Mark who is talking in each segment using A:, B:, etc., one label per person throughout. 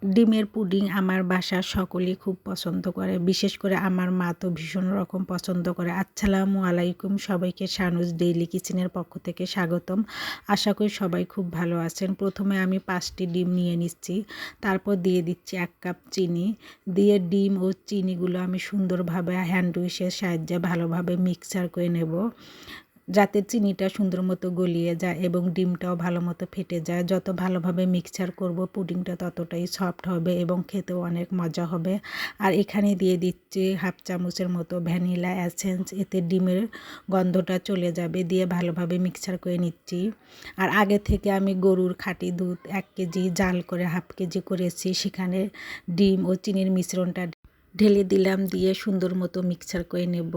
A: ডিমের পুডিং আমার বাসার সকলেই খুব পছন্দ করে, বিশেষ করে আমার মা তো ভীষণ রকম পছন্দ করে। আসসালামু আলাইকুম, সবাইকে শানুস ডেইলি কিচেনের পক্ষ থেকে স্বাগতম। আশা করি সবাই খুব ভালো আছেন। প্রথমে আমি 5টি ডিম নিয়ে নিচ্ছি, তারপর দিয়ে দিচ্ছি 1 কাপ চিনি। দিয়ে ডিম ও চিনিগুলো আমি সুন্দরভাবে হ্যান্ড উইশের সাহায্যে ভালোভাবে মিক্সার করে নেব, যাতে চিনিটা সুন্দর মতো গলিয়ে যায় এবং ডিমটাও ভালো মতো ফেটে যায়। যত ভালোভাবে মিক্সচার করব পুডিংটা ততটাই সফট হবে এবং খেতেও অনেক মজা হবে। আর এখানে দিয়ে দিচ্ছি 1/2 চামচের মতো ভ্যানিলা এসেন্স, এতে ডিমের গন্ধটা চলে যাবে। দিয়ে ভালোভাবে মিক্সচার করে নিচ্ছি। আর আগে থেকে আমি গরুর খাঁটি দুধ 1 কেজি জাল করে 1/2 কেজি করেছি, সেখানে ডিম ও চিনির মিশ্রণটা ঢেলে দিলাম, দিয়ে সুন্দর মতো মিক্সচার করে নেব।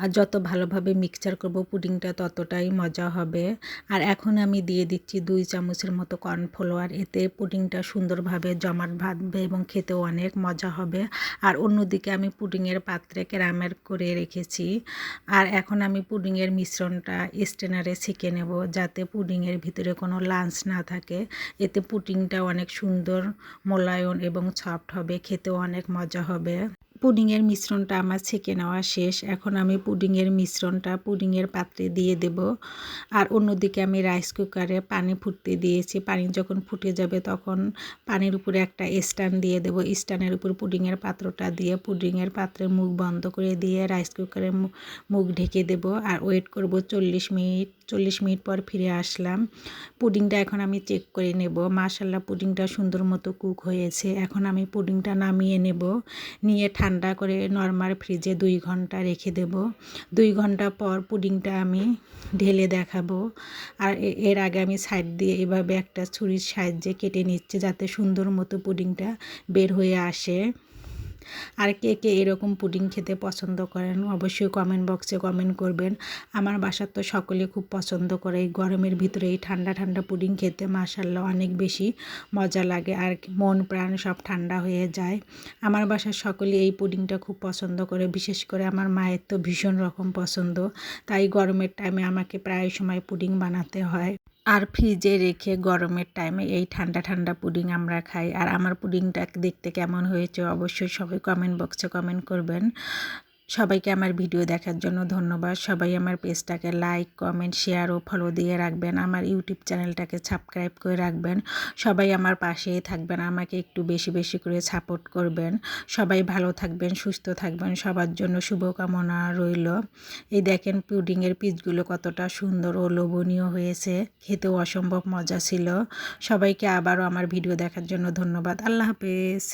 A: আর যত ভালোভাবে মিক্সচার করব পুডিংটা ততটাই মজা হবে। আর এখন আমি দিয়ে দিচ্ছি 2 চামচের মতো কর্নফ্লাওয়ার, এতে পুডিংটা সুন্দরভাবে জমাট বাঁধবে এবং খেতেও অনেক মজা হবে। আর অন্যদিকে আমি পুডিংয়ের পাত্রে ক্যারামেল করে রেখেছি। আর এখন আমি পুডিংয়ের মিশ্রণটা স্ট্রেনারে ছেঁকে নেব, যাতে পুডিংয়ের ভিতরে কোনো লাঞ্চ না থাকে। এতে পুডিংটা অনেক সুন্দর মোলায়েম এবং সফট হবে, খেতেও অনেক মজা হবে। পুডিংয়ের মিশ্রণটা আমার ছেঁকে নেওয়া শেষ। এখন আমি পুডিংয়ের মিশ্রণটা পুডিংয়ের পাত্রে দিয়ে দেব। আর অন্যদিকে আমি রাইস কুকারে পানি ফুটতে দিয়েছি। পানি যখন ফুটে যাবে তখন পানির উপরে একটা স্ট্যান্ড দিয়ে দেব। স্ট্যান্ডের উপর পুডিংয়ের পাত্রটা দিয়ে পুডিংয়ের পাত্রের মুখ বন্ধ করে দিয়ে রাইস কুকারের মুখ ঢেকে দেব। আর ওয়েট করব 40 মিনিট। 40 মিনিট পর ফিরে আসলাম। পুডিংটা এখন আমি চেক করে নেব। মাশাআল্লাহ, পুডিংটা সুন্দর মতো কুক হয়েছে। এখন আমি পুডিংটা নামিয়ে নেব, নিয়ে ঠান্ডা করে নরমাল ফ্রিজে 2 ঘন্টা রেখে দেব। 2 ঘন্টা পর পুডিংটা আমি ঢেলে দেখাবো। আর এর আগে আমি সাইড দিয়ে এভাবে একটা ছুরির সাহায্যে কেটে নিচ্ছি, যাতে সুন্দর মতো পুডিংটা বের হয়ে আসে। আর কে কে এরকম পুডিং খেতে পছন্দ করেন অবশ্যই কমেন্ট বক্সে কমেন্ট করবেন। আমার বাসার তো সকলে খুব পছন্দ করে এই গরমের ভিতরে এই ঠান্ডা ঠান্ডা পুডিং খেতে। মাশাআল্লাহ, অনেক বেশি মজা লাগে আর মন প্রাণ সব ঠান্ডা হয়ে যায়। আমার বাসার সকলে এই পুডিংটা খুব পছন্দ করে, বিশেষ করে আমার মায়ের তো ভীষণ রকম পছন্দ। তাই গরমের টাইমে আমাকে প্রায় সময় পুডিং বানাতে হয়। আর ফ্রিজে রেখে গরমের টাইমে এই ঠান্ডা ঠান্ডা পুডিং আমরা খাই। আর আমার পুডিংটা দেখতে কেমন হয়েছে অবশ্যই সবাই কমেন্ট বক্সে কমেন্ট করবেন। সবাইকে আমার ভিডিও দেখার জন্য ধন্যবাদ। সবাই আমার পেজটাকে লাইক, কমেন্ট, শেয়ার ও ফলো দিয়ে রাখবেন। আমার ইউটিউব চ্যানেলটাকে সাবস্ক্রাইব করে রাখবেন। সবাই আমার পাশেই থাকবেন, আমাকে একটু বেশি বেশি করে সাপোর্ট করবেন। সবাই ভালো থাকবেন, সুস্থ থাকবেন, সবার জন্য শুভকামনা রইল। এই দেখেন পুডিংয়ের পিসগুলো কতটা সুন্দর ও লোভনীয় হয়েছে, খেতেও অসম্ভব মজা ছিল। সবাইকে আবারও আমার ভিডিও দেখার জন্য ধন্যবাদ। আল্লাহ হাফেজ।